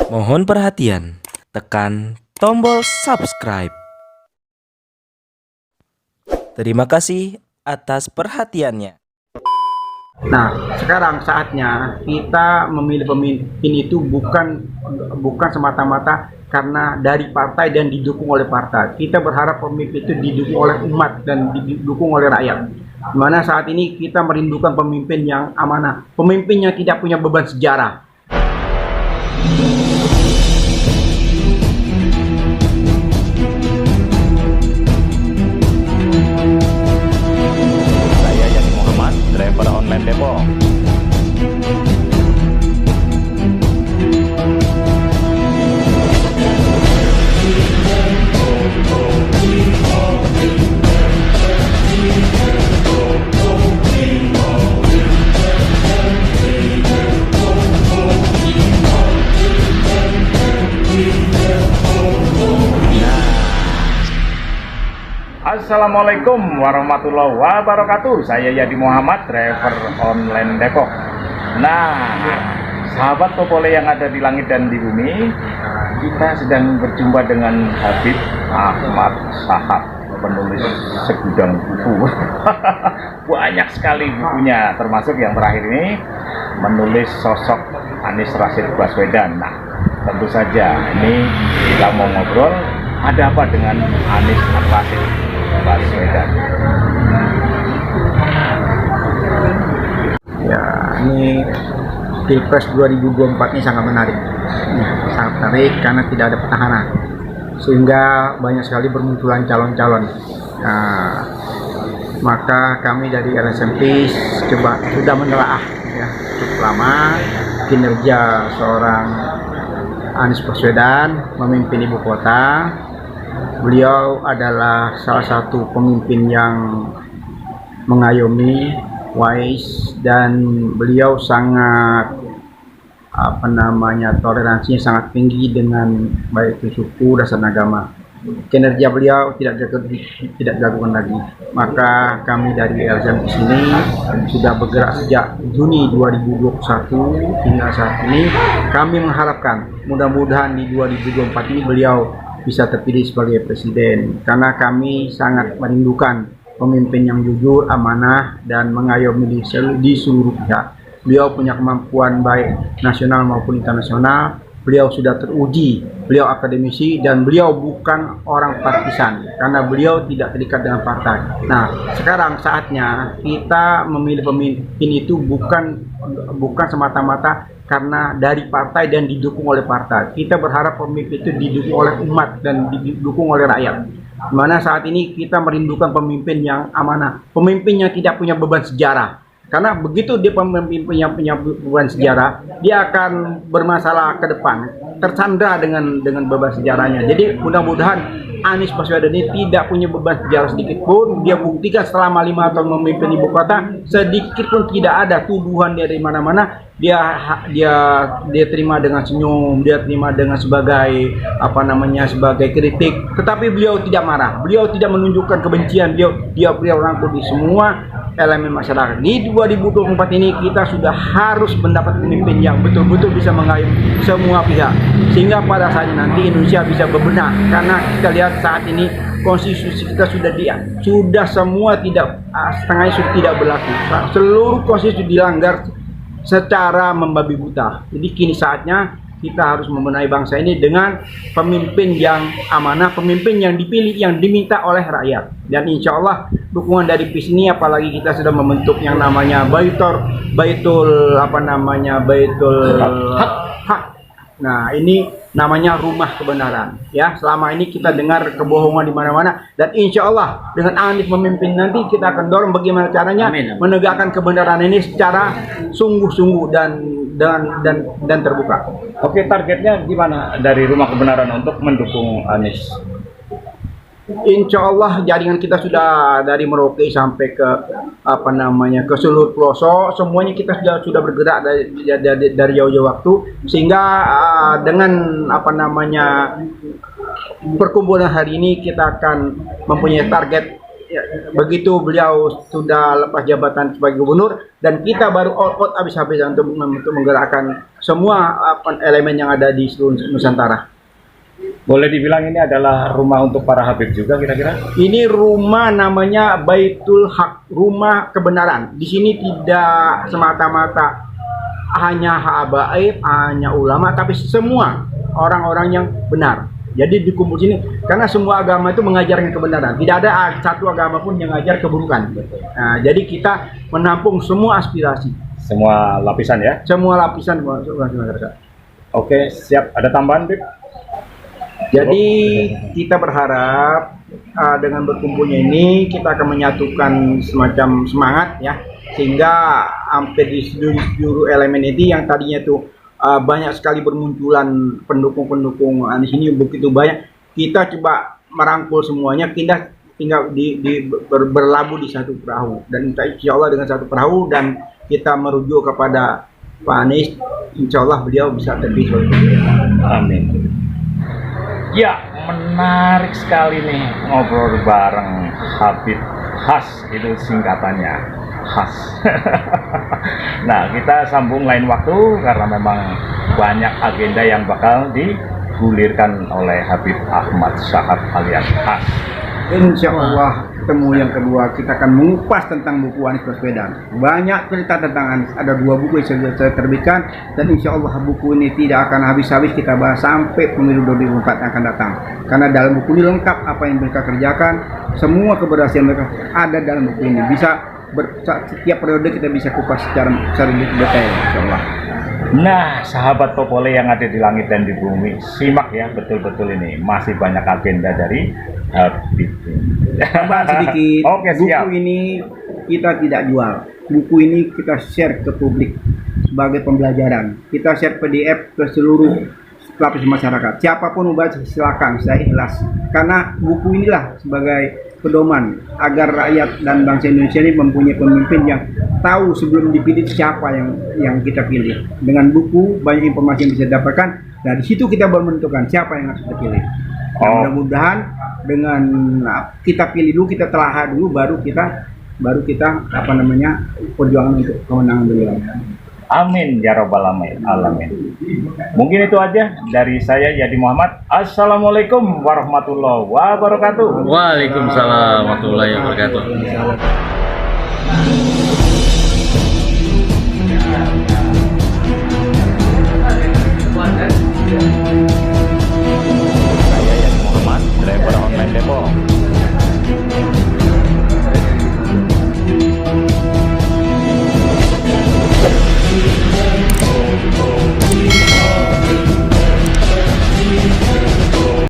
Mohon perhatian, tekan tombol subscribe. Terima kasih atas perhatiannya. Nah, sekarang saatnya kita memilih pemimpin itu bukan semata-mata karena dari partai dan didukung oleh partai. Kita berharap pemimpin itu didukung oleh umat dan didukung oleh rakyat. Dimana saat ini kita merindukan pemimpin yang amanah, pemimpin yang tidak punya beban sejarah. Saya Yadi Muhammad, driver online Depok. Assalamualaikum warahmatullahi wabarakatuh. Saya Yadi Muhammad, driver online Depok. Nah, sahabat Topole yang ada di langit dan di bumi, kita sedang berjumpa dengan Habib Ahmad Shahab, penulis segudang buku. Banyak sekali bukunya, termasuk yang terakhir ini menulis sosok Anies Rashid Baswedan. Nah, tentu saja ini kita mau ngobrol ada apa dengan Anies Rashid Baswedan. Ya, ini Pilpres 2024 ini sangat menarik. Sangat menarik karena tidak ada petahana. Sehingga banyak sekali bermunculan calon-calon. Nah, maka kami dari LSMP sudah menelaah ya, cukup lama kinerja seorang Anies Baswedan memimpin ibu kota. Beliau adalah salah satu pemimpin yang mengayomi, wise, dan beliau sangat toleransinya sangat tinggi dengan baik itu suku, dasar agama. Kinerja beliau tidak diragukan lagi. Maka kami dari LSM di sini sudah bergerak sejak Juni 2021 hingga saat ini. Kami mengharapkan mudah-mudahan di 2024 ini beliau bisa terpilih sebagai presiden, karena kami sangat merindukan pemimpin yang jujur, amanah, dan mengayomi di seluruh pihak. Beliau punya kemampuan baik nasional maupun internasional. Beliau sudah teruji, beliau akademisi, dan beliau bukan orang partisan karena beliau tidak terikat dengan partai. Nah, sekarang saatnya kita memilih pemimpin itu bukan semata-mata karena dari partai dan didukung oleh partai. Kita berharap pemimpin itu didukung oleh umat dan didukung oleh rakyat. Dimana saat ini kita merindukan pemimpin yang amanah, pemimpin yang tidak punya beban sejarah. Karena begitu dia pemimpin yang punya beban sejarah, dia akan bermasalah ke depan, tersandra dengan beban sejarahnya. Jadi mudah-mudahan Anies Baswedan ini tidak punya beban sejarah sedikit pun. Dia buktikan selama 5 tahun memimpin ibu kota, sedikit pun tidak ada tuduhan dari mana-mana. Dia terima dengan senyum, dia terima dengan sebagai sebagai kritik. Tetapi beliau tidak marah, beliau tidak menunjukkan kebencian. Beliau rangkul di semua elemen masyarakat. Di 2024 ini kita sudah harus mendapat pemimpin yang betul-betul bisa mengayomi semua pihak, sehingga pada saatnya nanti Indonesia bisa berbenah. Karena kita lihat saat ini konstitusi kita sudah semua setengahnya sudah tidak berlaku. Seluruh konstitusi dilanggar secara membabi buta. Jadi kini saatnya kita harus membenahi bangsa ini dengan pemimpin yang amanah, pemimpin yang dipilih, yang diminta oleh rakyat. Dan insya Allah dukungan dari PIS ini, apalagi kita sudah membentuk yang namanya Baitul Hak. Nah, ini namanya rumah kebenaran. Ya, selama ini kita dengar kebohongan di mana-mana, dan insya Allah dengan Anies memimpin nanti kita akan dorong bagaimana caranya menegakkan kebenaran ini secara sungguh-sungguh dan terbuka. Oke, targetnya gimana dari Rumah Kebenaran untuk mendukung Anies? Insya Allah jaringan kita sudah dari Merauke sampai ke ke seluruh pelosok, semuanya kita sudah bergerak dari jauh-jauh waktu, sehingga dengan perkumpulan hari ini kita akan mempunyai target ya, begitu beliau sudah lepas jabatan sebagai gubernur dan kita baru all out habis-habisan untuk menggerakkan semua elemen yang ada di seluruh Nusantara. Boleh dibilang ini adalah rumah untuk para Habib juga kira-kira? Ini rumah namanya Baitul Haq, rumah kebenaran. Di sini tidak semata-mata hanya habaib, hanya ulama, tapi semua orang-orang yang benar. Jadi dikumpul sini karena semua agama itu mengajarkan kebenaran. Tidak ada satu agama pun yang mengajar keburukan. Nah, jadi kita menampung semua aspirasi, Semua lapisan ya? semua lapisan masyarakat. Oke, siap. Ada tambahan, Bib? Jadi kita berharap dengan berkumpulnya ini kita akan menyatukan semacam semangat ya, sehingga hampir di seluruh elemen ini yang tadinya tuh banyak sekali bermunculan pendukung-pendukung di sini begitu banyak, kita coba merangkul semuanya, kita tinggal berlabuh di satu perahu, dan insya Allah dengan satu perahu dan kita merujuk kepada Pak Anies, insya Allah beliau bisa terpilih. Amin. Ya, menarik sekali nih ngobrol bareng Habib Khas, itu singkatannya Khas. Nah, kita sambung lain waktu karena memang banyak agenda yang bakal digulirkan oleh Habib Ahmad Syahab alias Khas. Insya Allah ketemu yang kedua kita akan mengupas tentang buku Anies Baswedan. Banyak cerita tentang Anies. Ada 2 buku yang saya terbitkan dan insya Allah buku ini tidak akan habis-habis kita bahas sampai pemilu 2024 yang akan datang. Karena dalam buku ini lengkap apa yang mereka kerjakan, semua keberhasilan mereka ada dalam buku ini. Setiap periode kita bisa kupas secara detail, insya Allah. Nah, sahabat Topole yang ada di langit dan di bumi, simak ya betul-betul ini. Masih banyak agenda dari Habib. Tambah sedikit, Oke, siap. buku ini kita tidak jual. Buku ini kita share ke publik sebagai pembelajaran. Kita share PDF ke seluruh lapisan masyarakat. Siapapun mau baca silakan, saya ikhlas. Karena buku inilah sebagai pedoman agar rakyat dan bangsa Indonesia ini mempunyai pemimpin yang tahu sebelum dipilih siapa yang kita pilih. Dengan buku banyak informasi yang bisa didapatkan. Nah, di situ kita baru menentukan siapa yang harus kita pilih. Nah, mudah-mudahan dengan kita pilih dulu, kita telah dulu, baru kita perjuangan untuk kemenangan beliau. Amin ya robbal alamin. Mungkin itu aja dari saya Yadi Muhammad. Assalamualaikum warahmatullahi wabarakatuh. Waalaikumsalam warahmatullahi wabarakatuh.